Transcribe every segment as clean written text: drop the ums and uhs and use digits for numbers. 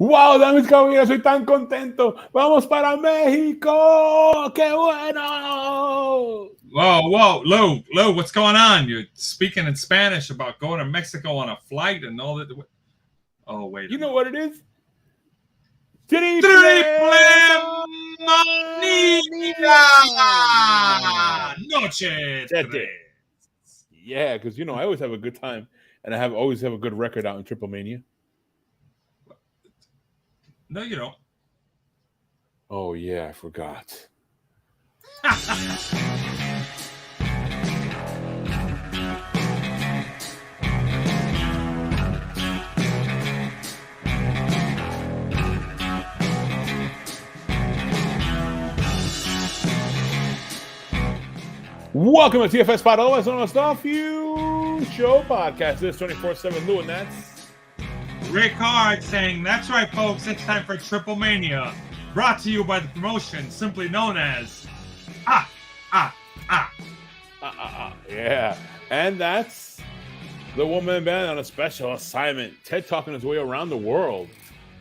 ¡Wow, damas y caballeros! Soy tan contento. ¡Vamos para México! ¡Qué bueno! Whoa, Lou, what's going on? You're speaking in Spanish about going to Mexico on a flight and all that. Oh, wait. You know what it is? Triplemania Noche tres. Yeah, because I always have a good time, and I always have a good record out in Triplemania. No, you don't. Oh yeah, I forgot. Welcome to TFS Pod, always on a Stuff You Show podcast. This is 24/7 Lou, and that's Rick Hard saying, that's right, folks, it's time for Triplemania, brought to you by the promotion simply known as Yeah, and that's the one-man band on a special assignment. Ted talking his way around the world.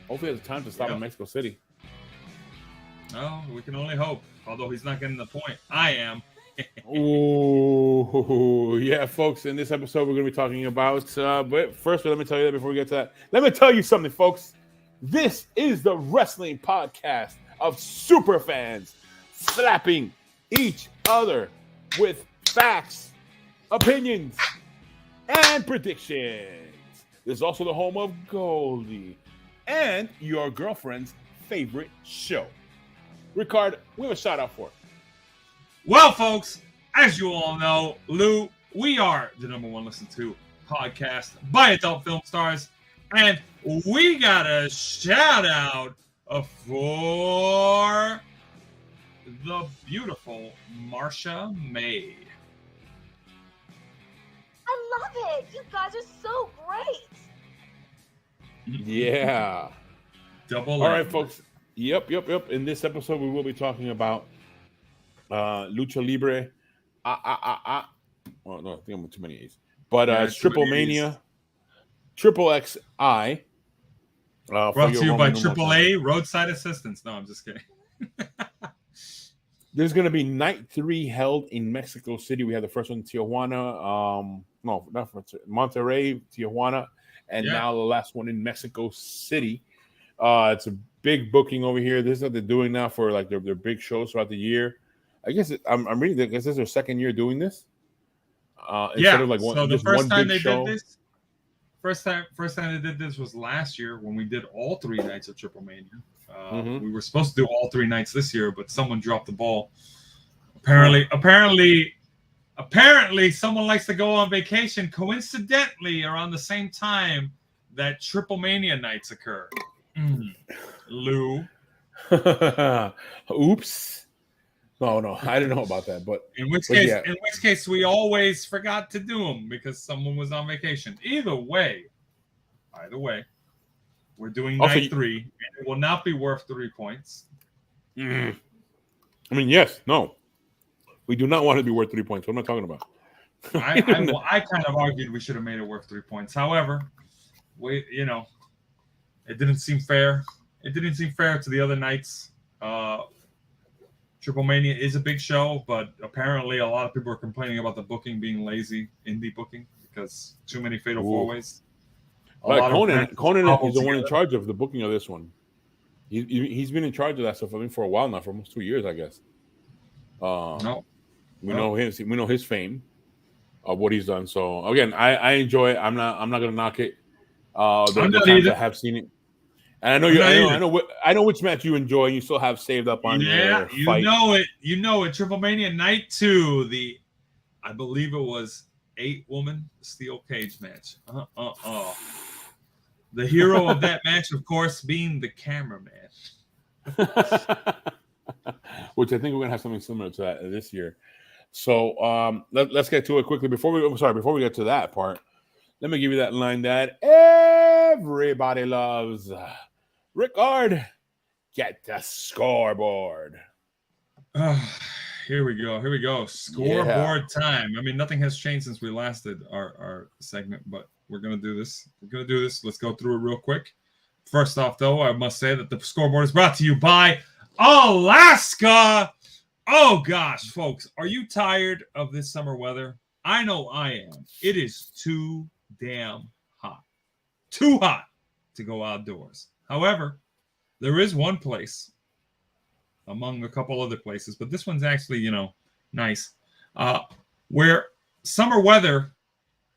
Hopefully he has time to stop in Mexico City. Oh, we can only hope, although he's not getting the point. I am. Oh, yeah, folks. In this episode, we're going to be talking about. But first, let me tell you that before we get to that. Let me tell you something, folks. This is the wrestling podcast of super fans slapping each other with facts, opinions, and predictions. This is also the home of Goldie and your girlfriend's favorite show. Ricard, we have a shout out for it. Well, folks, as you all know, Lou, we are the number one listened to podcast by adult film stars, and we got a shout out for the beautiful Marsha May. I love it. You guys are so great. Yeah. Double. All right, folks. Yep. In this episode, we will be talking about Lucha Libre. Well, no, I think I'm too many A's. But Triplemania, Triple XI. Brought to you by AAA Roadside Assistance. No, I'm just kidding. There's going to be night 3 held in Mexico City. We have the first one in Tijuana. No, not Monterrey, Tijuana, and now the last one in Mexico City. It's a big booking over here. This is what they're doing now for like their big shows throughout the year. I guess I'm reading. I guess this is their second year doing this. Instead of like one, so the first time they show. did this, first time they did this was last year when we did all 3 nights of Triplemania. We were supposed to do all 3 nights this year, but someone dropped the ball. Apparently, someone likes to go on vacation coincidentally around the same time that Triplemania nights occur. Lou. Oops. No, I didn't know about that. But in which case, we always forgot to do them because someone was on vacation. Either way, we're doing night 3, and it will not be worth 3 points. I mean, yes, no, we do not want it to be worth 3 points. What am I talking about? I kind of argued we should have made it worth 3 points. However, it didn't seem fair. It didn't seem fair to the other nights. Triplemania is a big show, but apparently a lot of people are complaining about the booking being lazy, indie booking, because too many fatal four-ways. Conan is the one in charge of the booking of this one. He's been in charge of that stuff for a while now, for almost 2 years, I guess. We know his fame of what he's done. So again, I enjoy it. I'm not gonna knock it. The times I have seen it. And I know which match you enjoy, and you still have saved up on your fight. You know it. Triplemania Night 2, I believe it was 8-woman steel cage match. The hero of that match, of course, being the cameraman. Which I think we're gonna have something similar to that this year. So let's get to it quickly. Before we get to that part, let me give you that line that everybody loves. Ricard, get the scoreboard. Here we go. Scoreboard time. I mean, nothing has changed since we last did our segment, but we're gonna do this. Let's go through it real quick. First off, though, I must say that the scoreboard is brought to you by Alaska. Oh, gosh, folks, are you tired of this summer weather? I know I am. It is too damn hot. Too hot to go outdoors. However, there is one place among a couple other places, but this one's actually, nice, where summer weather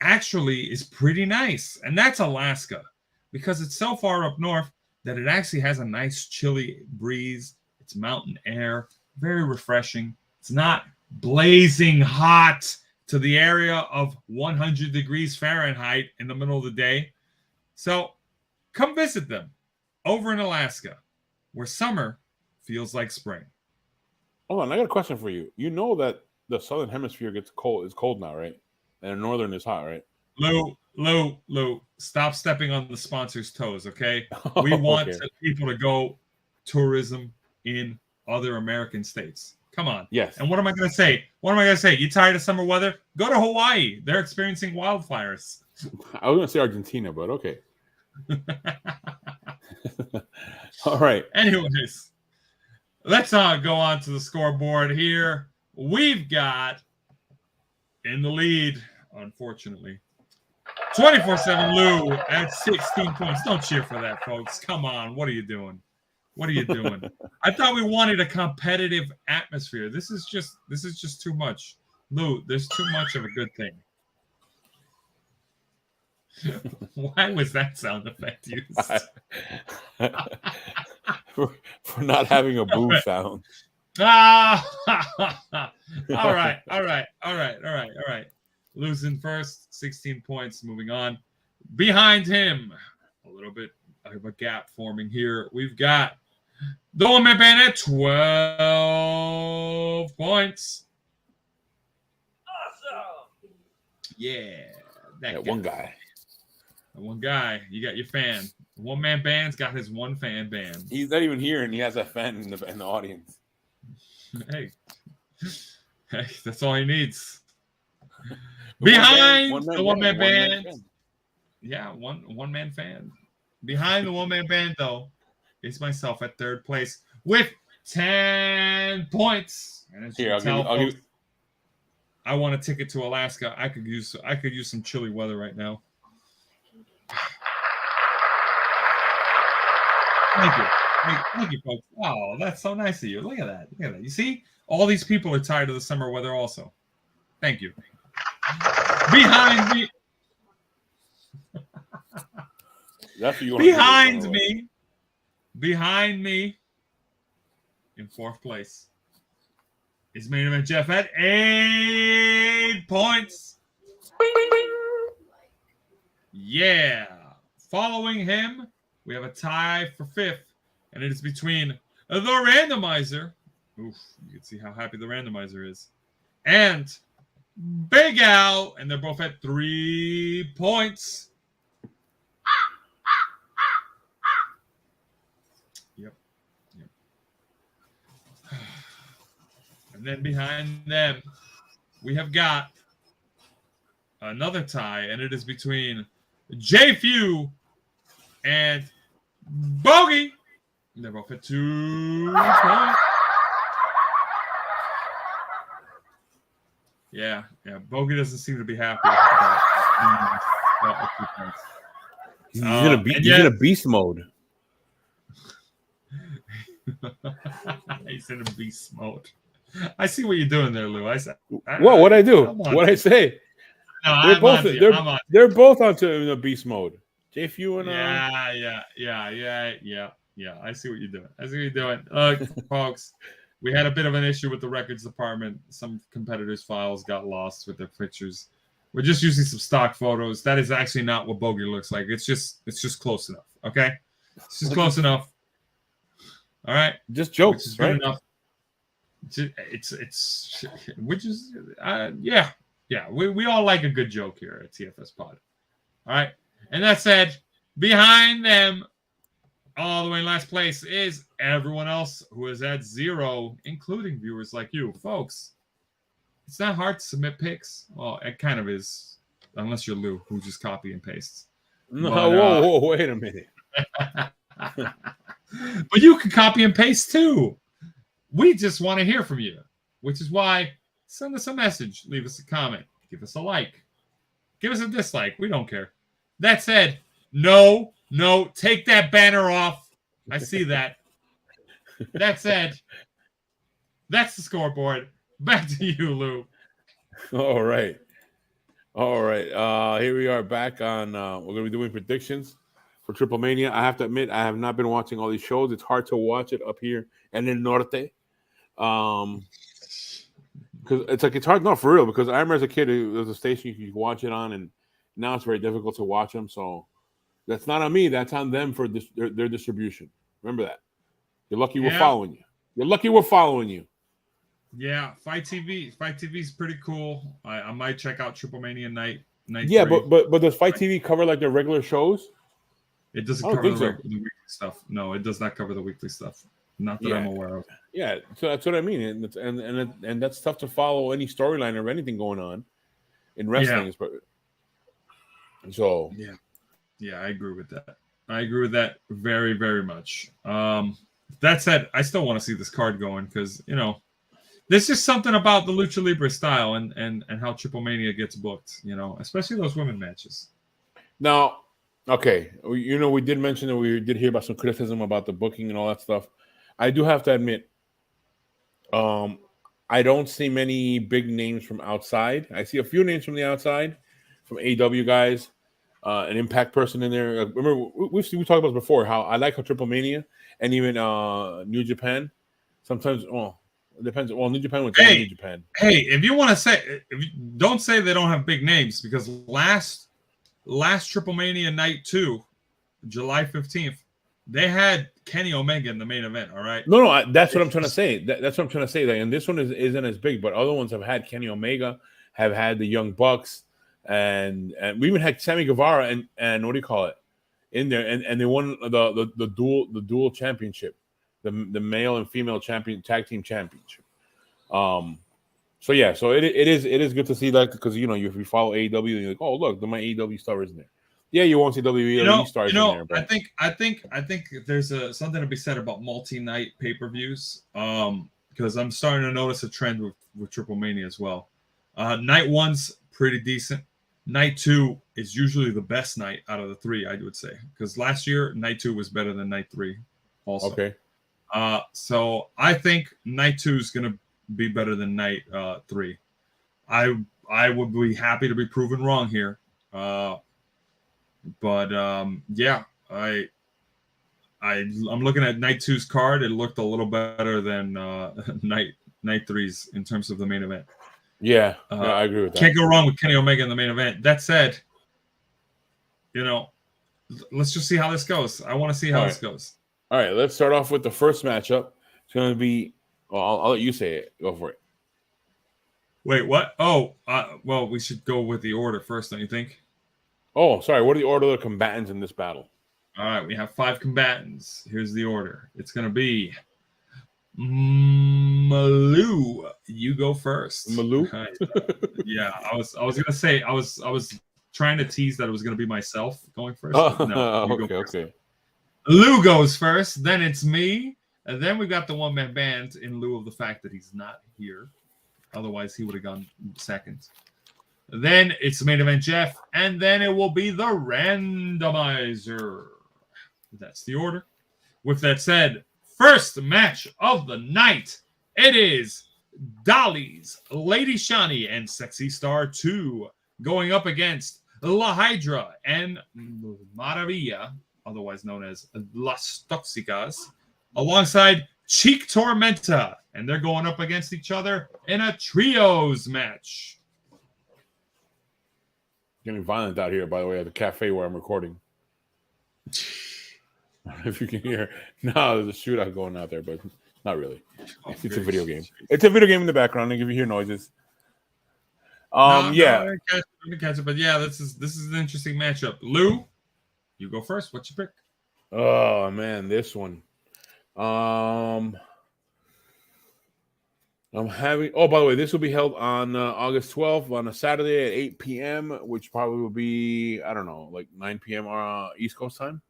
actually is pretty nice, and that's Alaska, because it's so far up north that it actually has a nice chilly breeze. It's mountain air, very refreshing. It's not blazing hot to the area of 100 degrees Fahrenheit in the middle of the day. So come visit them over in Alaska, where summer feels like spring. Hold on, I got a question for you. You know that the southern hemisphere gets cold. It's cold now, right? And the northern is hot, right? Lou, stop stepping on the sponsor's toes, okay? We want people to go tourism in other American states. Come on. Yes. And what am I going to say? You tired of summer weather? Go to Hawaii. They're experiencing wildfires. I was going to say Argentina, but okay. All right. Anyways, let's go on to the scoreboard here. We've got in the lead, unfortunately, 24/7 Lou at 16 points. Don't cheer for that, folks. Come on. What are you doing? I thought we wanted a competitive atmosphere. This is just too much. Lou, there's too much of a good thing. Why was that sound effect used? for not having a boo sound. All right. Losing first, 16 points. Moving on. Behind him, a little bit of a gap forming here. We've got the one-man band at 12 points. Awesome. Yeah. That one guy. One guy. You got your fan. The one-man band's got his one fan band. He's not even here, and he has a fan in the audience. Hey, that's all he needs. Behind the one-man band. Yeah, one-man fan. Behind the one-man band, though, is myself at third place with 10 points. And as here, you can tell, folks, I want a ticket to Alaska. I could use some chilly weather right now. Thank you, folks. Oh, that's so nice of you. Look at that. You see, all these people are tired of the summer weather also. Thank you. Behind me. Behind me, in fourth place, is main event Jeff at 8 points. Yeah. Following him, we have a tie for fifth, and it is between the randomizer. Oof, you can see how happy the randomizer is. And Big Al, and they're both at 3 points. Yep. And then behind them, we have got another tie, and it is between J Few and Bogey. And they're both at 2 points. Yeah. Bogey doesn't seem to be happy about 2 points. He's in a beast mode. He's in a beast mode. I see what you're doing there, Lou. What'd I do? What'd I say? No, they're both onto the beast mode. J Few and Yeah. I see what you're doing. Look, folks, we had a bit of an issue with the records department. Some competitors' files got lost with their pictures. We're just using some stock photos. That is actually not what Bogey looks like. It's just close enough. Okay, it's just close enough. All right, just jokes, is right? Good enough. We all like a good joke here at TFS Pod. All right, and that said, behind them, all the way in last place, is everyone else who is at 0, including viewers like you, folks. It's not hard to submit picks. Well, it kind of is, unless you're Lou, who just copy and pastes. No, whoa, wait a minute. But you can copy and paste too. We just want to hear from you, which is why send us a message, leave us a comment, give us a like, give us a dislike. We don't care. That said, no, take that banner off. I see that. That said, that's the scoreboard. Back to you, Lou. All right. Here we are back on. We're gonna be doing predictions for Triplemania. I have to admit, I have not been watching all these shows. It's hard to watch it up here and in Norte. Because it's hard, not for real. Because I remember as a kid, there was a station you could watch it on, and now it's very difficult to watch them. So that's not on me. That's on them for their distribution. Remember that. You're lucky we're following you. You're lucky we're following you. Yeah, Fight TV. Fight TV is pretty cool. I might check out Triplemania night. Yeah, 3. but does Fight TV cover like their regular shows? It doesn't cover the weekly stuff. No, it does not cover the weekly stuff. Not that I'm aware of. Yeah, so that's what I mean, and that's tough to follow any storyline or anything going on in wrestling. Yeah. So yeah, I agree with that. I agree with that very, very much. That said, I still want to see this card going because there's just something about the Lucha Libre style and how Triplemania gets booked. Especially those women matches. Now, okay, we did mention that we did hear about some criticism about the booking and all that stuff. I do have to admit, I don't see many big names from outside. I see a few names from the outside, from AEW guys, an Impact person in there. Remember, we talked about this before, how I like how Triplemania and even New Japan sometimes, it depends. Well, New Japan went to New Japan. Hey, if you want to say, don't say they don't have big names, because last Triplemania night 2, July 15th, they had Kenny Omega in the main event. All right. No, that's what I'm trying to say. That's what I'm trying to say. And this one isn't as big, but other ones have had Kenny Omega, have had the Young Bucks, and we even had Sammy Guevara and what do you call it in there, and they won the dual championship, the male and female tag team championship. So it is good to see that, because if you follow AEW, you're like, oh look, my AEW star isn't there. Yeah, you won't see WWE stars in there. But I think there's something to be said about multi-night pay-per-views. Because I'm starting to notice a trend with Triplemania as well. Night 1's pretty decent. Night 2 is usually the best night out of the 3, I would say. Because last year, night 2 was better than night 3 also. Okay. So I think night 2 is going to be better than night 3. I would be happy to be proven wrong here. But I'm looking at night 2's card. It looked a little better than night 3's in terms of the main event. Yeah, I agree with that. Can't go wrong with Kenny Omega in the main event. That said, let's just see how this goes. I want to see how this goes. All right, let's start off with the first matchup. It's going to be. Well, I'll let you say it. Go for it. Wait, what? Oh, well, we should go with the order first, don't you think? Oh, sorry. What are the order of the combatants in this battle? All right, we have 5 combatants. Here's the order. It's going to be Malou. You go first. Malou? Yeah, I was going to say, I was trying to tease that it was going to be myself going first. No, okay. Lou goes first, then it's me, and then we got the one-man band in lieu of the fact that he's not here. Otherwise, he would have gone second. Then it's the main event, Jeff, and then it will be the randomizer. That's the order. With that said, first match of the night, it is Dolly's Lady Shani and Sexy Star 2 going up against La Hydra and Maravilla, otherwise known as Las Toxicas, alongside Cheek Tormenta, and they're going up against each other in a trios match. Getting violent out here, by the way, at the cafe where I'm recording. I don't know if you can hear. No, there's a shootout going out there, but not really. It's a video game. It's a video game in the background. If you hear noises. I didn't catch it, but yeah, this is an interesting matchup. Lou, you go first. What's your pick? Oh man, this one. I'm having. Oh, by the way, this will be held on August 12th on a Saturday at 8 p.m., which probably will be, I don't know, like 9 p.m. East Coast time.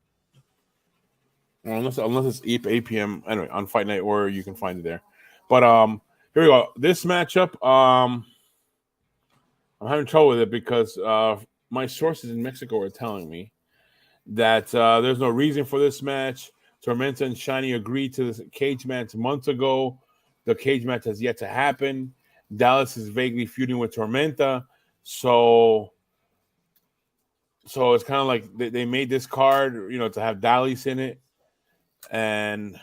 Well, unless it's 8 p.m. anyway on Fight Night, or you can find it there. But here we go. This matchup, I'm having trouble with it because my sources in Mexico are telling me that there's no reason for this match. Tormenta and Shiny agreed to this cage match months ago. The cage match has yet to happen. Dallas is vaguely feuding with Tormenta, so it's kind of like they made this card, to have Dallas in it, and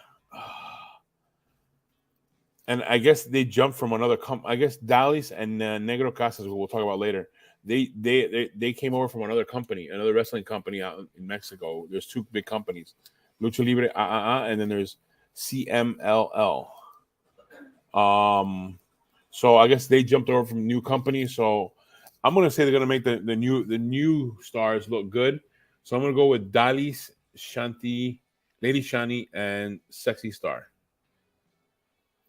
I guess they jumped from another company. I guess Dallas and Negro Casas, who we'll talk about later, they came over from another company, another wrestling company out in Mexico. There's two big companies, Lucha Libre, and then there's CMLL. So I guess they jumped over from new company. So I'm gonna say they're gonna make the new stars look good. So I'm gonna go with Dallas, Shanti, Lady Shani, and Sexy Star.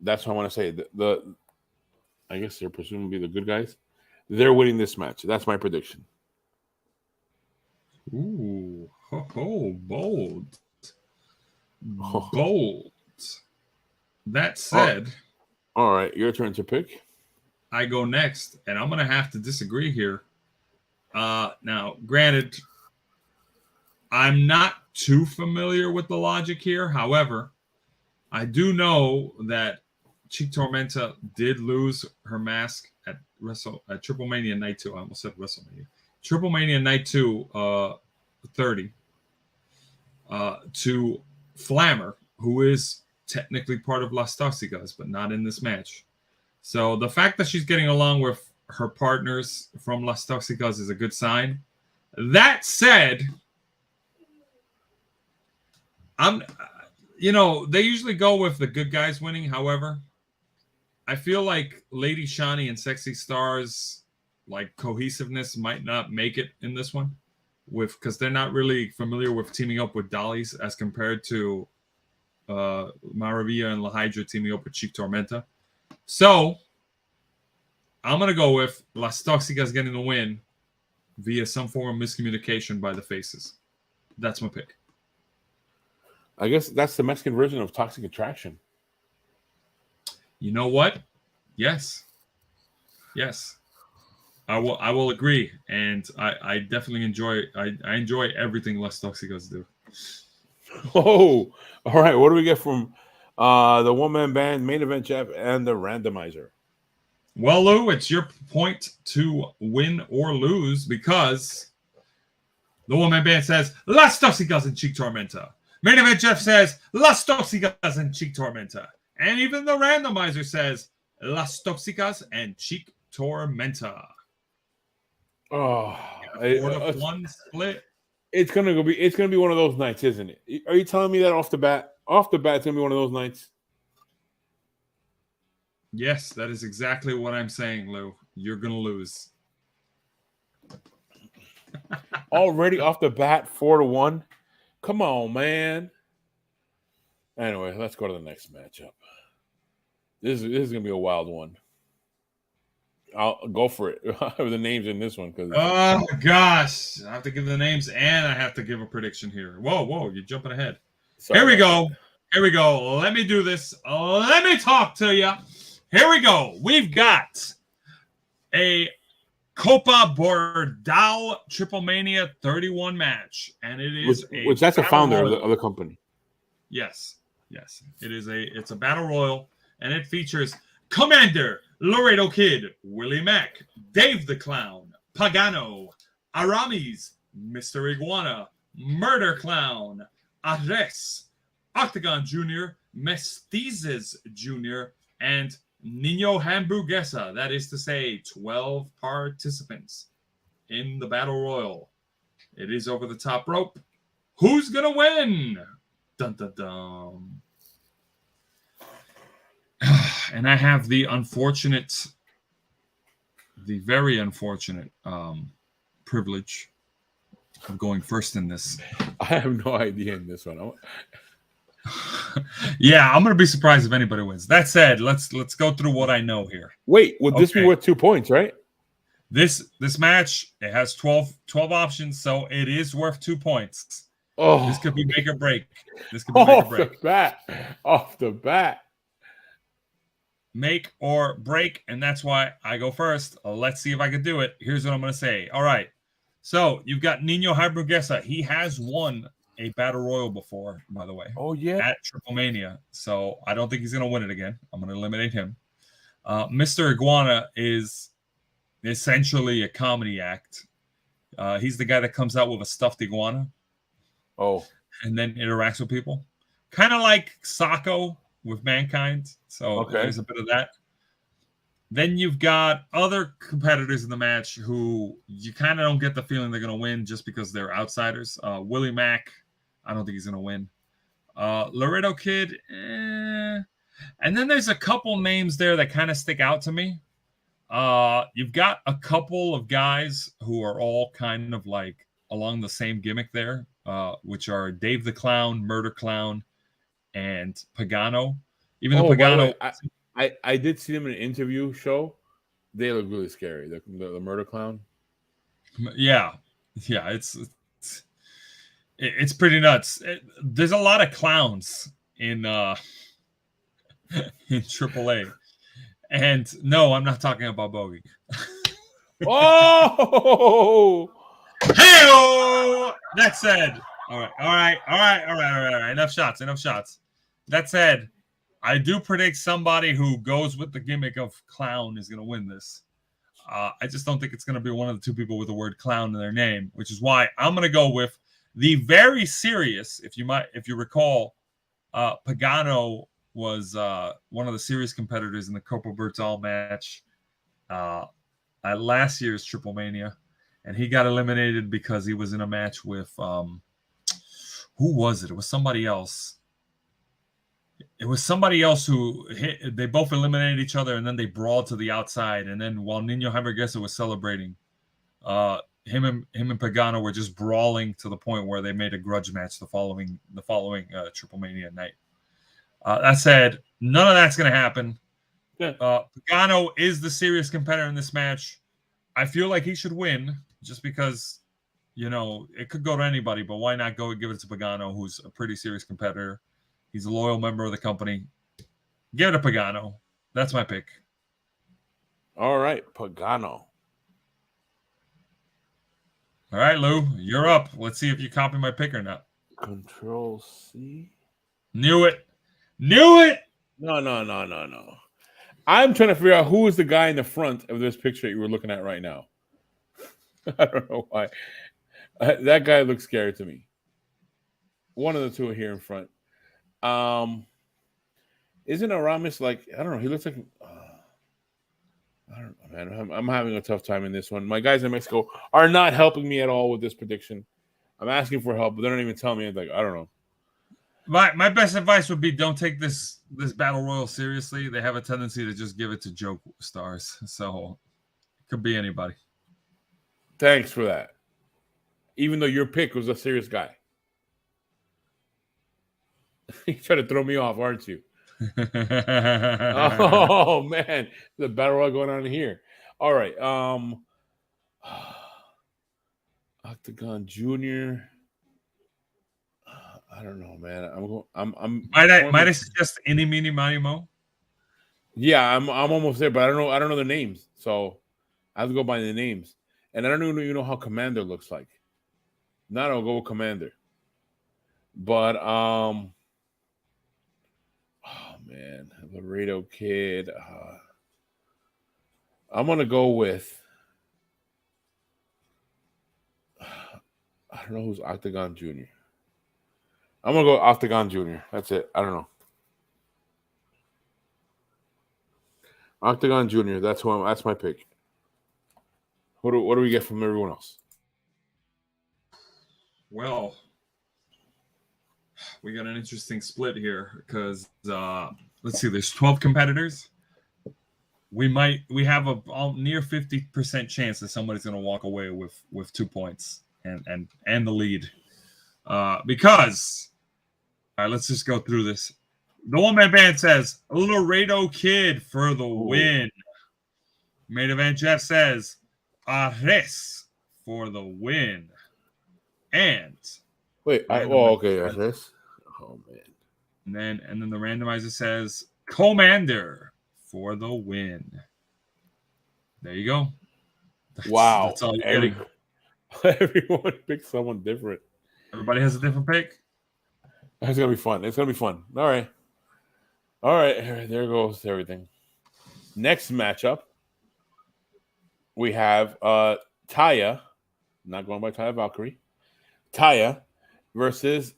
That's what I want to say. The I guess they're presumably the good guys. They're winning this match. That's my prediction. Ooh, bold. Bold. That said, all right, your turn to pick. I go next, and I'm going to have to disagree here. Now, granted, I'm not too familiar with the logic here. However, I do know that Chick Tormenta did lose her mask at Triplemania Night 2. I almost said WrestleMania. Triplemania Night 2, 30, to Flammer, who is technically part of Las Toxicas, but not in this match. So the fact that she's getting along with her partners from Las Toxicas is a good sign. That said, they usually go with the good guys winning. However, I feel like Lady Shani and Sexy Star's cohesiveness might not make it in this one, because they're not really familiar with teaming up with Dollies as compared to Maravilla and La Hydra teaming up with Chic Tormenta. So I'm gonna go with Las Toxicas getting the win via some form of miscommunication by the faces. That's my pick. I guess that's the Mexican version of Toxic Attraction. You know what? Yes. I will agree, and I definitely enjoy. I enjoy everything Las Toxicas do. Oh, all right. What do we get from the one-man band, main event Jeff, and the randomizer? Well, Lou, it's your point to win or lose, because the one-man band says Las Toxicas and Chic Tormenta. Main event Jeff says Las Toxicas and Chic Tormenta. And even the randomizer says Las Toxicas and Chic Tormenta. Oh, 4-1 split. It's gonna be one of those nights, isn't it? Are you telling me that off the bat? Off the bat, it's gonna be one of those nights. Yes, that is exactly what I'm saying, Lou. You're gonna lose. Already off the bat, 4-1. Come on, man. Anyway, let's go to the next matchup. This is gonna be a wild one. I'll go for it. The names in this one, because oh gosh, I have to give the names and I have to give a prediction here. Whoa, you're jumping ahead. Here we go. Let me do this. Let me talk to you. Here we go. We've got a Copa Bordal Triplemania 31 match, and it is which that's a founder of the company. Yes, it's a battle royal, and it features Commander Laredo Kid, Willie Mack, Dave the Clown, Pagano, Aramis, Mr. Iguana, Murder Clown, Ares, Octagon Jr., Mestizes Jr., and Nino Hamburguesa. That is to say, 12 participants in the Battle Royal. It is over the top rope. Who's going to win? Dun, dun, dun. And I have the very unfortunate privilege of going first in this. I have no idea in this one. Yeah, I'm gonna be surprised if anybody wins. That said, let's go through what I know here. Wait, would this be worth 2 points, right? This match, it has 12 options, so it is worth 2 points. Oh, This could be make or break. This could be make or break. Off the bat. Make or break, and that's why I go first. Let's see if I can do it. Here's what I'm going to say. All right. So you've got Nino Hamburguesa. He has won a battle royal before, by the way. Oh, yeah. At Triplemania. So I don't think he's going to win it again. I'm going to eliminate him. Mr. Iguana is essentially a comedy act. He's the guy that comes out with a stuffed iguana. Oh. And then interacts with people. Kind of like Sacco with Mankind. So there's a bit of that. Then you've got other competitors in the match who you kind of don't get the feeling they're going to win just because they're outsiders. Willie Mack, I don't think he's going to win. Laredo Kid, And then there's a couple names there that kind of stick out to me. You've got a couple of guys who are all kind of like along the same gimmick there, which are Dave the Clown, Murder Clown, and Pagano. Even though Pagano... I did see them in an interview show. They look really scary. The Murder Clown. Yeah. It's pretty nuts. There's a lot of clowns in AAA. And no, I'm not talking about Bogey. Oh! Hey! That said, all right. Enough shots. That said, I do predict somebody who goes with the gimmick of clown is going to win this. I just don't think it's going to be one of the two people with the word clown in their name, which is why I'm going to go with the very serious. If you recall, Pagano was one of the serious competitors in the Copa Bertal match at last year's Triplemania, and he got eliminated because he was in a match with who was it? It was somebody else. It was somebody else who they both eliminated each other, and then they brawled to the outside. And then while Nino Hamburguesa was celebrating, him and Pagano were just brawling to the point where they made a grudge match the following Triplemania night. That said, none of that's going to happen. Yeah. Pagano is the serious competitor in this match. I feel like he should win just because, it could go to anybody, but why not go and give it to Pagano, who's a pretty serious competitor. He's a loyal member of the company. Give it to Pagano. That's my pick. All right, Pagano. All right, Lou, you're up. Let's see if you copy my pick or not. Control C. Knew it. No. I'm trying to figure out who is the guy in the front of this picture you were looking at right now. I don't know why. That guy looks scary to me. One of the two are here in front. Isn't Aramis like, I don't know, he looks like I don't know, man. I'm having a tough time in this one. My guys in Mexico are not helping me at all with this prediction. I'm asking for help, but they don't even tell me. Like, I don't know. My best advice would be don't take this battle royal seriously. They have a tendency to just give it to joke stars, so it could be anybody. Thanks for that. Even though your pick was a serious guy. You try to throw me off, aren't you? Oh man, the battle royal going on here. All right, Octagon Junior. I don't know, man. Might I suggest any mini Mighty Mo? Yeah, I'm almost there, but I don't know their names, so I have to go by the names, and I don't even know how Commander looks like. Not I'll go with Commander, but oh man, Laredo Kid. I'm gonna go with. I don't know who's Octagon Junior. I'm gonna go Octagon Junior. That's it. I don't know. Octagon Junior. That's my pick. What do we get from everyone else? Well, we got an interesting split here because let's see. There's 12 competitors. We have a near 50% chance that somebody's going to walk away with 2 points and the lead. Because, all right, let's just go through this. The one-man band says, Laredo Kid for the win. Main event Jeff says, Ares for the win. And Okay, that's this. Oh man. And then the randomizer says Commander for the win. There you go. Wow. That's all you're getting. Everyone picks someone different. Everybody has a different pick. It's gonna be fun. All right. There goes everything. Next matchup, we have Taya, not going by Taya Valkyrie. Taya versus,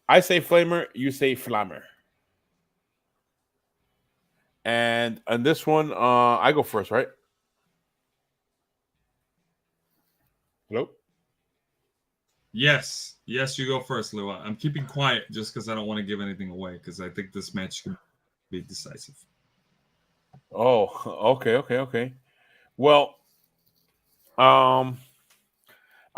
I say Flamer, you say Flammer. And on this one, I go first, right? Hello? Yes, you go first, Lua. I'm keeping quiet just because I don't want to give anything away because I think this match could be decisive. Oh, okay. Well, I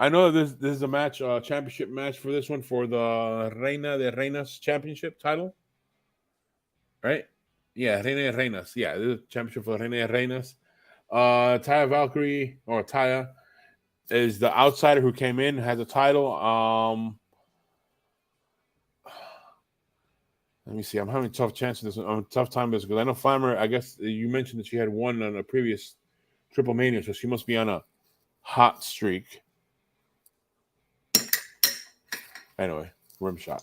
know this is a match, championship match for this one for the Reina de Reinas championship title, right? Yeah, Reina de Reinas. Yeah, this is championship for Reina de Reinas. Taya Valkyrie or Taya is the outsider who came in, has a title. Let me see. I'm having a tough chance of this. I'm a tough time with this because I know Flammer. I guess you mentioned that she had won on a previous Triplemania, so she must be on a hot streak. Anyway, rim shot.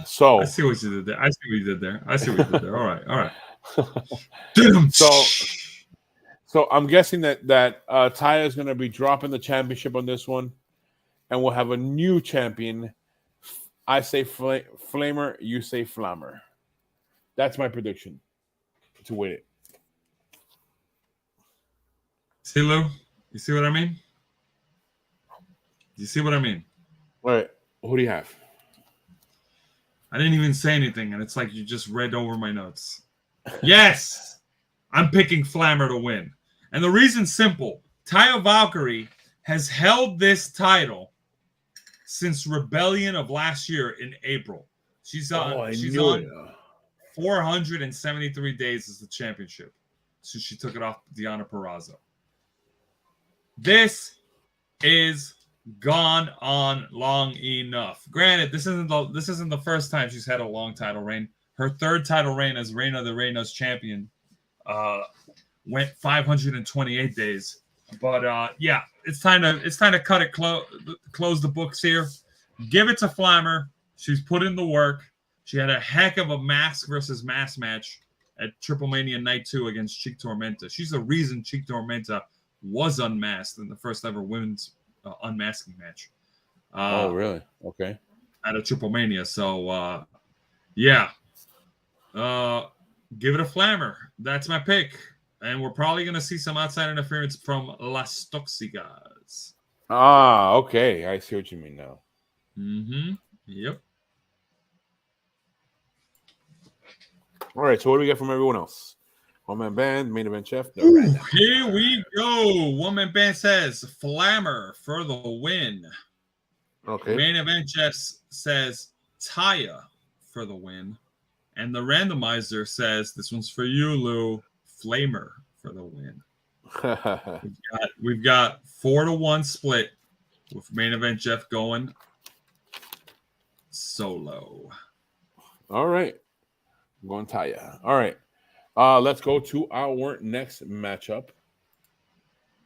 So I see what you did there. All right. So I'm guessing that Taya is going to be dropping the championship on this one, and we'll have a new champion. I say Flamer, you say Flammer. That's my prediction to win it. See, Lou? You see what I mean? You see what I mean? All right. Who do you have? I didn't even say anything, and it's like you just read over my notes. Yes! I'm picking Flammer to win. And the reason's simple. Taya Valkyrie has held this title since Rebellion of last year in April. She's on 473 days as the championship since she took it off Deonna Purrazzo. This is gone on long enough. Granted, this isn't the first time she's had a long title reign. Her third title reign as Reina de Reinas champion went 528 days. But yeah, it's time to cut it close the books here. Give it to Flammer. She's put in the work. She had a heck of a mask versus mask match at Triplemania Night 2 against Cheek Tormenta. She's the reason Cheek Tormenta was unmasked in the first ever women's unmasking match. Oh, really? Okay. At a Triplemania. So, yeah. Give it a Flammer. That's my pick. And we're probably going to see some outside interference from Las Toxicas. Ah, okay. I see what you mean now. Mm-hmm. Yep. All right. So what do we get from everyone else? One-man band, main event chef. Here we go. One-man band says Flammer for the win. Okay. Main event chef says Taya for the win. And the randomizer says, this one's for you, Lou, Flamer for the win. We've got 4-1 split with main event Jeff going solo. All right. I'm going Taya. All right. Let's go to our next matchup.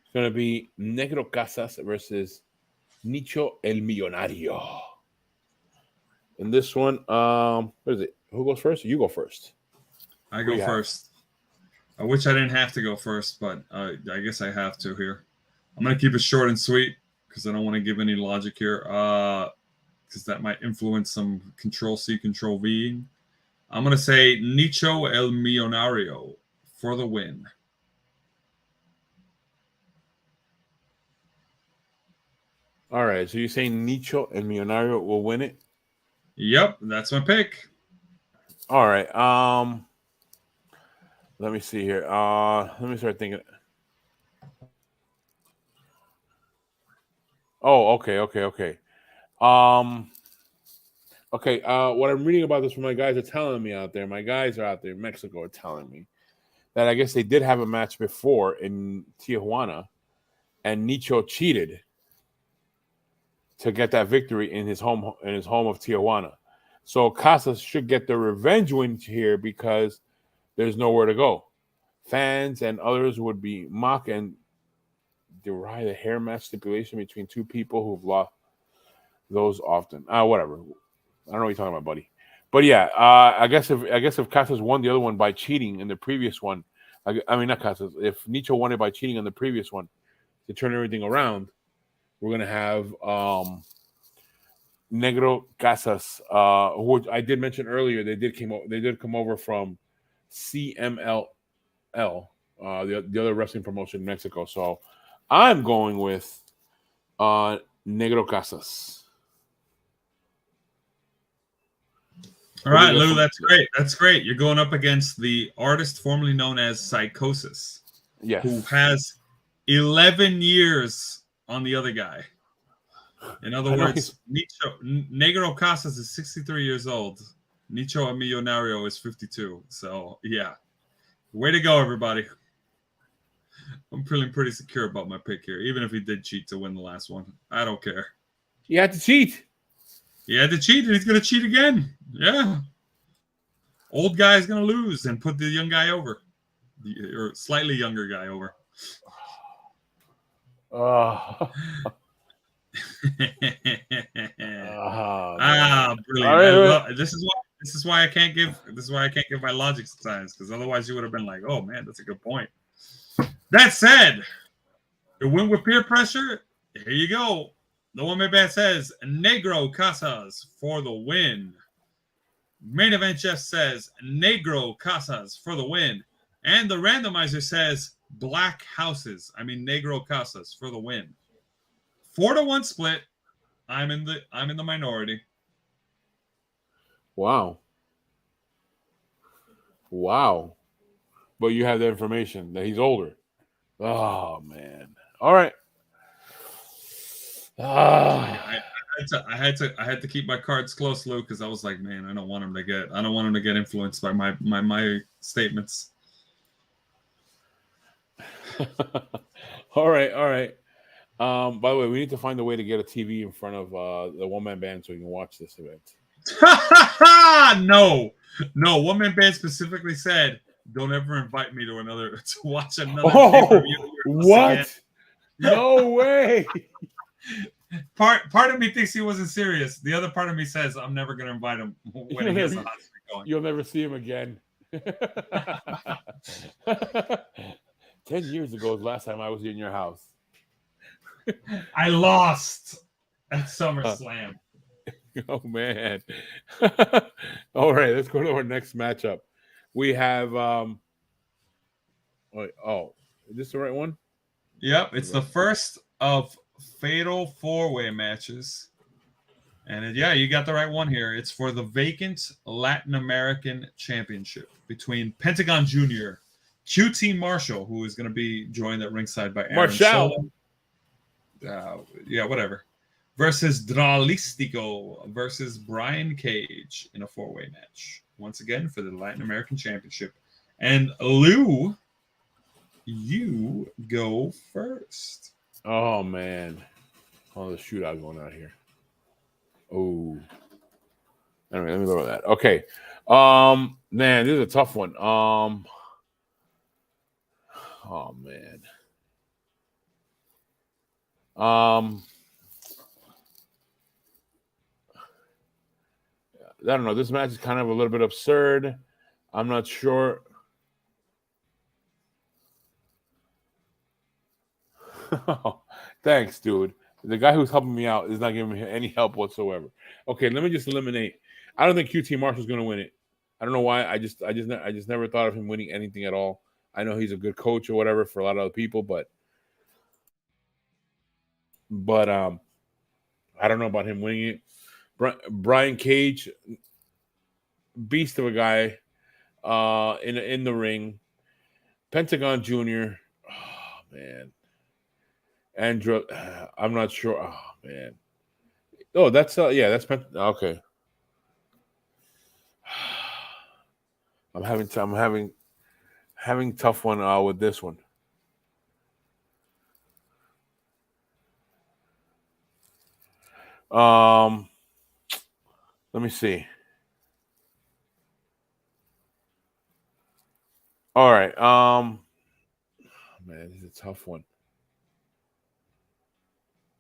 It's going to be Negro Casas versus Nicho El Millonario. In this one, what is it? Who goes first? You go first. I go first. I wish I didn't have to go first, but I guess I have to here. I'm going to keep it short and sweet because I don't want to give any logic here because that might influence some Control-C, Control-V. I'm going to say Nicho El Millonario for the win. All right. So you're saying Nicho El Millonario will win it? Yep, that's my pick. All right. Let me see here. Let me start thinking. Oh, okay. Okay. What I'm reading about this from my guys are telling me out there. My guys are out there in Mexico are telling me that I guess they did have a match before in Tijuana, and Nicho cheated. to get that victory in his home of Tijuana. So Casas should get the revenge win here because there's nowhere to go. Fans and others would be mock and deride a hair match stipulation between two people who've lost those often. Whatever. I don't know what you're talking about, buddy. But yeah, I guess if Casas won the other one by cheating in the previous one, I mean not Casas. If Nicho won it by cheating on the previous one to turn everything around, we're gonna have Negro Casas, who I did mention earlier. They did come over from CMLL, the other wrestling promotion in Mexico. So I'm going with Negro Casas. All right, Lou, that's great. That's great. You're going up against the artist formerly known as Psychosis, yes, who has 11 years on the other guy. In other words, Negro Casas is 63 years old. Nicho Millonario is 52. So, yeah. Way to go, everybody. I'm feeling pretty secure about my pick here, even if he did cheat to win the last one. I don't care. You had to cheat. He had to cheat, and he's going to cheat again. Yeah. Old guy's going to lose and put the young guy over. Or slightly younger guy over. Brilliant. Right. This is why I can't give my logic sometimes, because otherwise you would have been like, oh man, that's a good point. That said, the win with peer pressure, here you go. The one-man band says Negro Casas for the win. Main event just says Negro Casas for the win. And the randomizer says Black Houses. I mean Negro Casas for the win. 4-1 split. I'm in the minority. Wow. But you have the information that he's older. Oh man. All right. I had to keep my cards close, Luke, because I was like, man, I don't want him to get influenced by my statements. All right. By the way, we need to find a way to get a TV in front of the one-man band so we can watch this event. No. One-man band specifically said, "Don't ever invite me to watch another pay-per-view." What? Again. No way. Part of me thinks he wasn't serious. The other part of me says, I'm never going to invite him when he has a hot streak going. You'll never see him again. 10 years ago was the last time I was in your house. I lost at SummerSlam. Oh, man. All right, let's go to our next matchup. We have... is this the right one? Yep, it's the first of fatal 4-way matches. And you got the right one here. It's for the vacant Latin American Championship between Pentagon Jr., QT Marshall, who is going to be joined at ringside by Aaron Marshall. Whatever. Versus Dralistico versus Brian Cage in a 4-way match. Once again for the Latin American Championship. And Lou, you go first. Oh, man. Oh, the shootout going on here. Oh. Anyway, let me lower that. Okay. Man, this is a tough one. Oh, man. I don't know. This match is kind of a little bit absurd. I'm not sure. Thanks, dude. The guy who's helping me out is not giving me any help whatsoever. Okay, let me just eliminate. I don't think QT Marshall's going to win it. I don't know why. I just never thought of him winning anything at all. I know he's a good coach or whatever for a lot of other people, but I don't know about him winning it. Brian Cage, beast of a guy, in the ring. Pentagon Jr. Oh man. Andrew, I'm not sure. Oh man. Oh, that's that's okay. I'm having tough one with this one. Let me see. All right. Man, this is a tough one.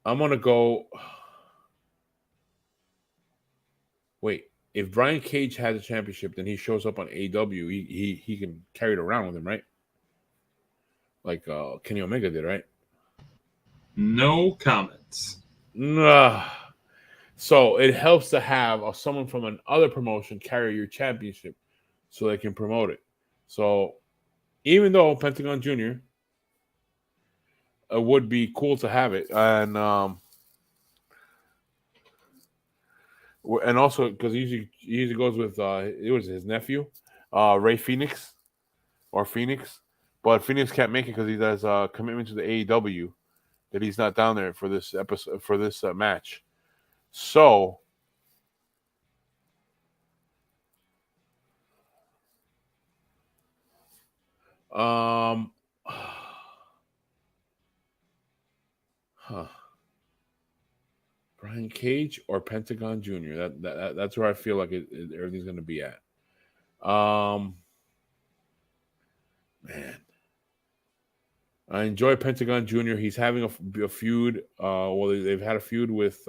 I'm gonna go. Wait, if Brian Cage has a championship, then he shows up on AEW. He can carry it around with him, right? Like Kenny Omega did, right? No comments. Nah. So it helps to have someone from another promotion carry your championship, so they can promote it. So even though Pentagon Jr. Would be cool to have it, and also because he usually goes with it was his nephew, Ray Phoenix or Phoenix, but Phoenix can't make it because he has a commitment to the AEW that he's not down there for this episode for this match. So huh. Brian Cage or Pentagon Jr. That's where I feel like everything's going to be at. Man, I enjoy Pentagon Jr. He's having a feud. Well, they've had a feud with.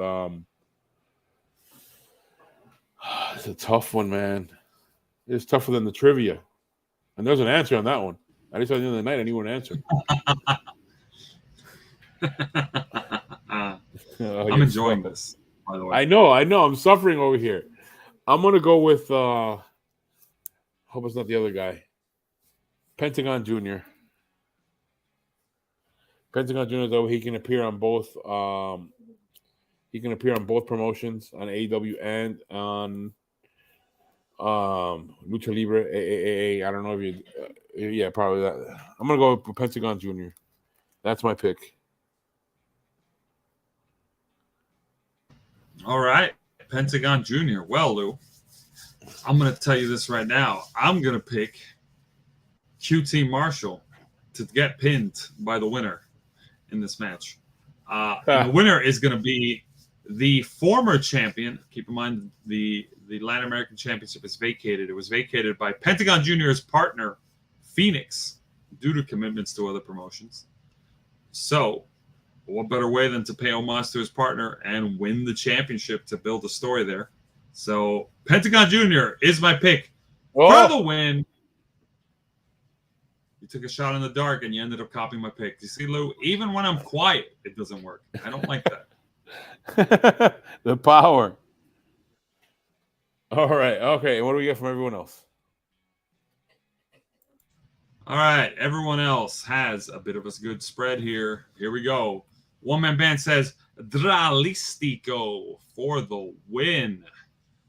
It's a tough one, man. It's tougher than the trivia, and there's an answer on that one. I just saw the end of the night. I need an answer. I'm enjoying this, by the way. I know. I'm suffering over here. I'm gonna go with. Hope it's not the other guy. Pentagon Jr. Pentagon Jr. Though he can appear on both. He can appear on both promotions on AEW and on Lucha Libre. AAA. I don't know if you. Yeah, probably that. I'm gonna go with Pentagon Jr. That's my pick. All right, Pentagon Jr. Well, Lou, I'm going to tell you this right now. I'm going to pick QT Marshall to get pinned by the winner in this match. And the winner is going to be the former champion. Keep in mind, the Latin American Championship is vacated. It was vacated by Pentagon Jr.'s partner, Phoenix, due to commitments to other promotions. So, what better way than to pay homage to his partner and win the championship to build a story there? So Pentagon Jr. is my pick for the win. You took a shot in the dark and you ended up copying my pick. You see, Lou, even when I'm quiet, it doesn't work. I don't like that. The power. All right. Okay. What do we get from everyone else? All right. Everyone else has a bit of a good spread here. Here we go. One Man Band says Dralistico for the win.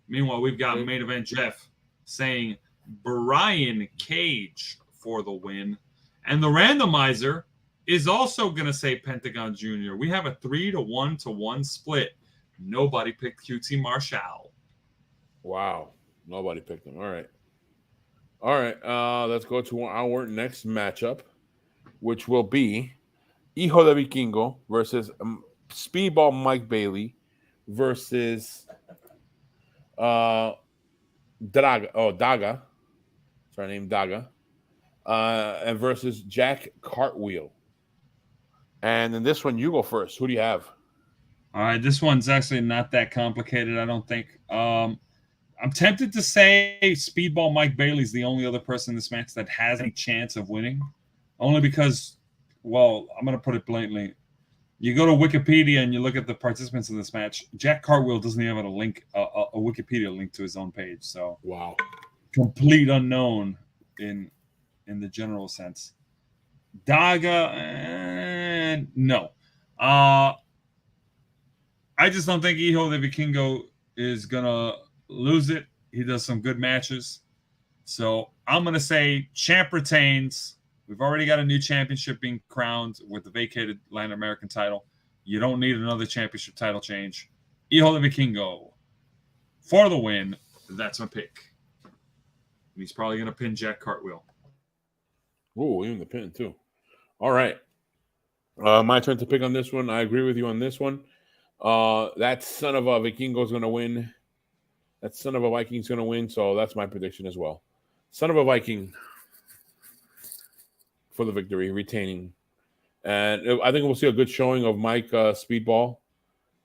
Meanwhile, we've got Main Event Jeff saying Brian Cage for the win. And the randomizer is also going to say Pentagon Jr. We have a 3-1 split. Nobody picked QT Marshall. Wow. Nobody picked him. All right. Let's go to our next matchup, which will be Hijo de Vikingo versus Speedball Mike Bailey versus Daga. Sorry, named Daga. And versus Jack Cartwheel. And in this one, you go first. Who do you have? All right, this one's actually not that complicated, I don't think. I'm tempted to say Speedball Mike Bailey's the only other person in this match that has any chance of winning. Only because, well, I'm going to put it blatantly. You go to Wikipedia and you look at the participants in this match. Jack Cartwheel doesn't even have a link, a Wikipedia link to his own page. So, wow, complete unknown in the general sense. Daga, no. I just don't think Hijo de Vikingo is gonna lose it. He does some good matches, so I'm gonna say champ retains. We've already got a new championship being crowned with the vacated Latin American title. You don't need another championship title change. Hijo de Vikingo for the win. That's my pick. He's probably going to pin Jack Cartwheel. Oh, even the pin, too. All right. My turn to pick on this one. I agree with you on this one. That son of a Vikingo's going to win. That son of a Viking's going to win. So that's my prediction as well. Son of a Viking for the victory, retaining. And I think we'll see a good showing of Mike Speedball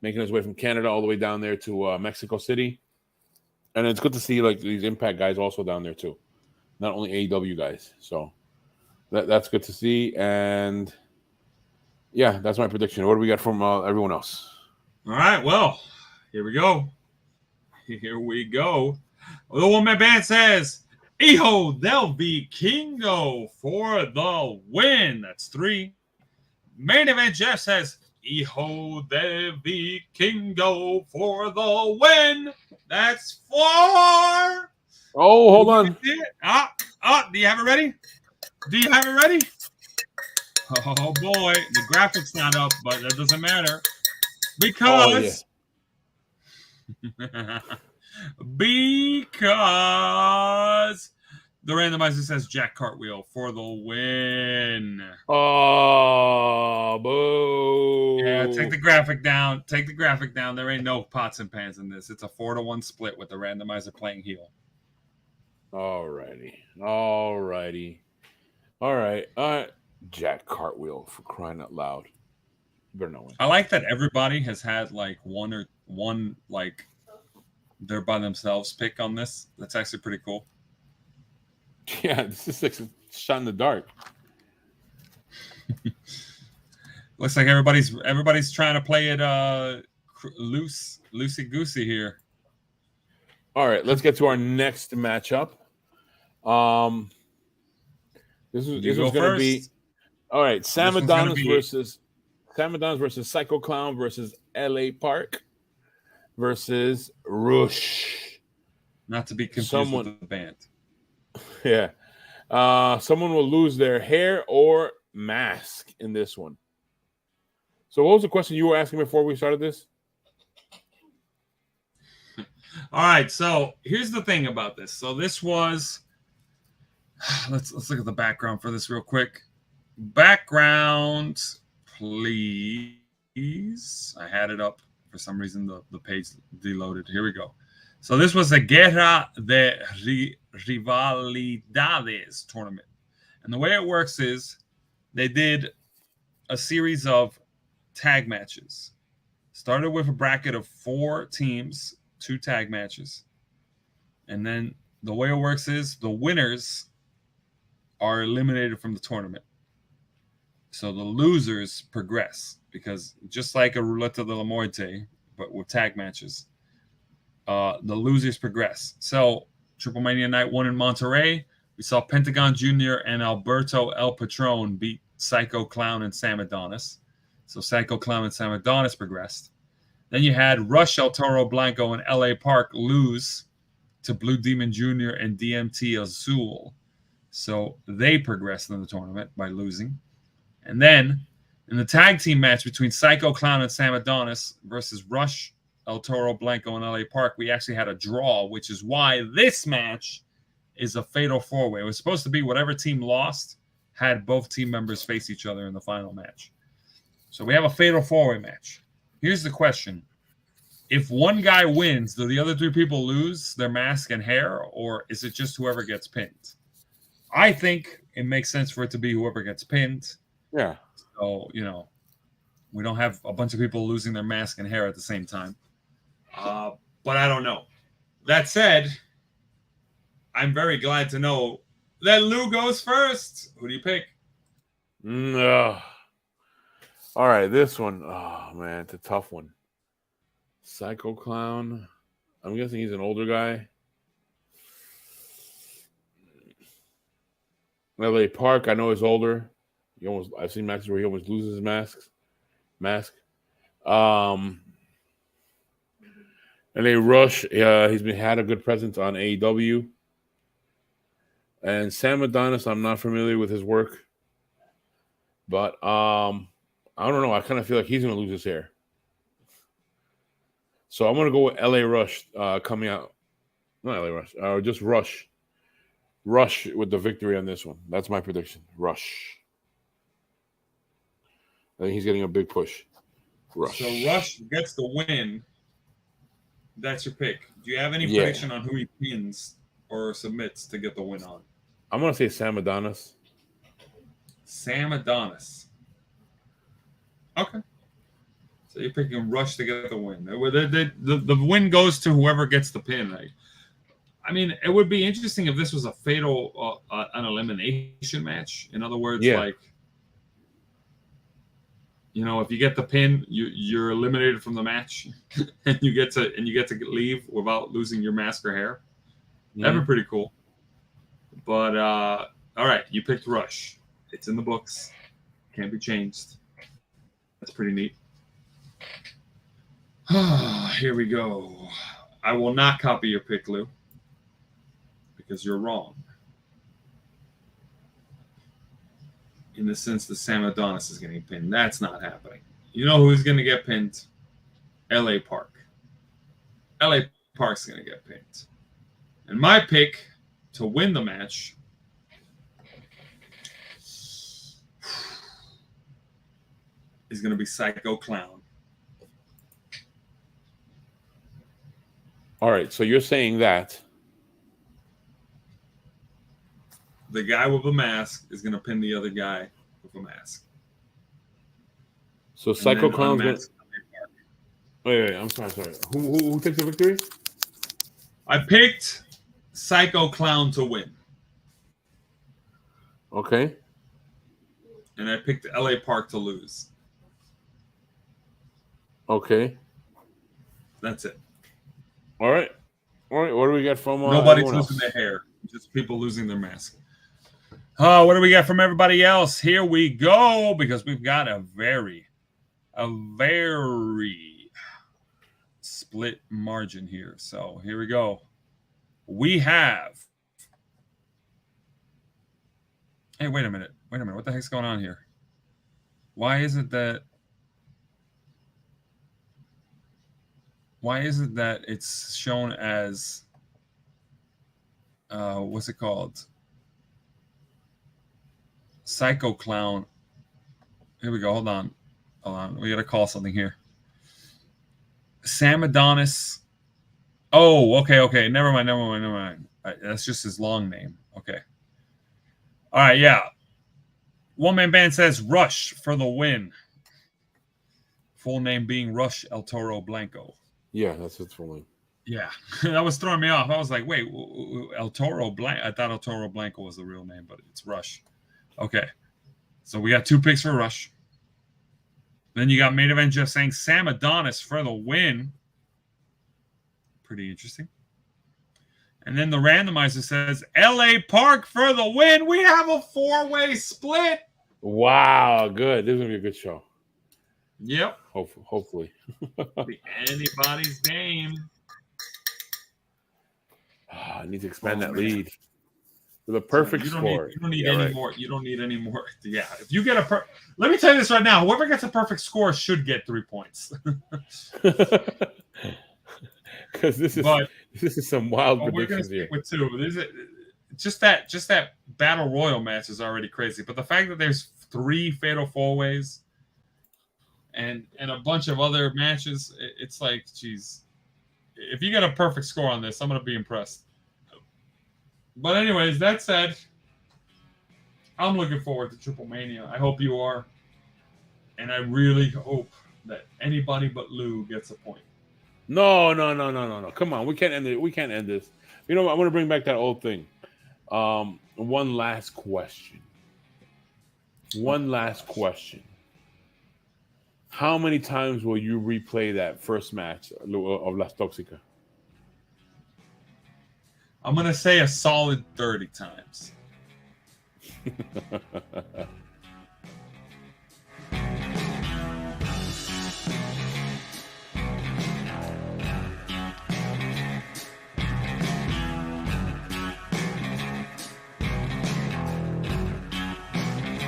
making his way from Canada all the way down there to Mexico City. And it's good to see like these Impact guys also down there too. Not only AEW guys. So that's good to see. And yeah, that's my prediction. What do we got from everyone else? All right, well, here we go. Here we go. The one-man band says, Hijo del Vikingo for the win. That's 3. Main event Jeff says, Hijo del Vikingo for the win. That's 4. Oh, hold on. Do you have it ready? Do you have it ready? Oh boy, the graphics not up, but that doesn't matter because because the randomizer says Jack Cartwheel for the win. Oh, boo. Yeah, take the graphic down. Take the graphic down. There ain't no pots and pans in this. It's a 4-1 split with the randomizer playing heel. All righty. All right. Jack Cartwheel, for crying out loud. You better not win. I like that everybody has had like one like they're by themselves pick on this. That's actually pretty cool. Yeah, this is like a shot in the dark. Looks like everybody's trying to play it loosey goosey here. All right, let's get to our next matchup. This is going to be all right. Sam Adonis versus Psycho Clown versus LA Park versus Rush. Not to be confused with the band. Yeah. Someone will lose their hair or mask in this one. So what was the question you were asking before we started this? All right, so here's the thing about this. So this was let's look at the background for this real quick. Background, please. I had it up. For some reason, the page deloaded. Here we go. So this was a Guerra de Rivalidades tournament. And the way it works is they did a series of tag matches. Started with a bracket of 4 teams, 2 tag matches. And then the way it works is the winners are eliminated from the tournament. So the losers progress because just like a Ruleta de la Muerte, but with tag matches, the losers progress. So Triplemania Night 1 in Monterrey, we saw Pentagon Jr. and Alberto El Patron beat Psycho Clown and Sam Adonis. So Psycho Clown and Sam Adonis progressed. Then you had Rush, El Toro Blanco, and LA Park lose to Blue Demon Jr. and DMT Azul. So they progressed in the tournament by losing. And then in the tag team match between Psycho Clown and Sam Adonis versus Rush, El Toro Blanco, and LA Park, we actually had a draw, which is why this match is a fatal 4-way. It was supposed to be whatever team lost had both team members face each other in the final match. So we have a fatal 4-way match. Here's the question. If one guy wins, do the other 3 people lose their mask and hair, or is it just whoever gets pinned? I think it makes sense for it to be whoever gets pinned. Yeah. So, we don't have a bunch of people losing their mask and hair at the same time. But I don't know. That said, I'm very glad to know that Lou goes first. Who do you pick? No. All right, this one. Oh, man, it's a tough one. Psycho Clown. I'm guessing he's an older guy. LA Park, I know he's older. I've seen matches where he almost loses his mask. And they Rush. He's had a good presence on AEW. And Sam Adonis, I'm not familiar with his work, but I don't know. I kind of feel like he's going to lose his hair. So I'm going to go with LA Rush coming out. Not LA Rush, just Rush. Rush with the victory on this one. That's my prediction. Rush. I think he's getting a big push. Rush. So Rush gets the win. That's your pick. Do you have any Yeah. prediction on who he pins or submits to get the win on? I'm gonna say Sam Adonis. Sam Adonis. Okay. So you're picking Rush to get the win. The win goes to whoever gets the pin. I mean, it would be interesting if this was a fatal, an elimination match. In other words, Yeah. like, you know, if you get the pin, you're eliminated from the match, and you get to leave without losing your mask or hair. That'd be pretty cool. But all right, you picked Rush. It's in the books. Can't be changed. That's pretty neat. Here we go. I will not copy your pick, Lou, because you're wrong. In the sense that Sam Adonis is getting pinned. That's not happening. You know who's going to get pinned? LA Park. LA Park's going to get pinned. And my pick to win the match is going to be Psycho Clown. All right, so you're saying that The guy with a mask is going to pin the other guy with a mask. so And Psycho then Clown's gonna. unmask LA Park. Wait, I'm sorry. Who takes the victory? I picked Psycho Clown to win. Okay. And I picked LA Park to lose. Okay. That's it. All right. What do we get from Nobody's everyone losing else? their hair. Just people losing their mask. Oh, what do we got from everybody else? Here we go, because we've got a very split margin here. So here we go. We have. Hey, wait a minute. What the heck's going on here? Why is it that it's shown as what's it called? Psycho Clown. Here we go. Hold on. We got to call something here. Sam Adonis. Oh, okay. Never mind. That's just his long name. Okay. All right, yeah. One Man Band says Rush for the win. Full name being Rush El Toro Blanco. Yeah, that's its full name. Yeah, that was throwing me off. I was like, wait, El Toro Blanco. I thought El Toro Blanco was the real name, but it's Rush. Okay. So we got 2 picks for Rush. Then you got Main Event Jeff saying Sam Adonis for the win. Pretty interesting. And then the randomizer says LA Park for the win. We have a 4-way split. Wow, good. This is gonna be a good show. Yep. Hopefully. Be anybody's game. I need to expand that lead with a perfect score. You don't need any more. You don't need any more. Yeah. If you get let me tell you this right now. Whoever gets a perfect score should get 3 points. Because this is some wild predictions here. With 2. Just that battle royal match is already crazy. But the fact that there's 3 fatal 4-ways and a bunch of other matches, it's like, geez, if you get a perfect score on this, I'm gonna be impressed. But anyways, that said, I'm looking forward to Triplemania. I hope you are, and I really hope that anybody but Lou gets a point. No. Come on, we can't end it. We can't end this. You know what? I'm gonna bring back that old thing. One last question. How many times will you replay that first match of Las Tóxicas? I'm going to say a solid 30 times.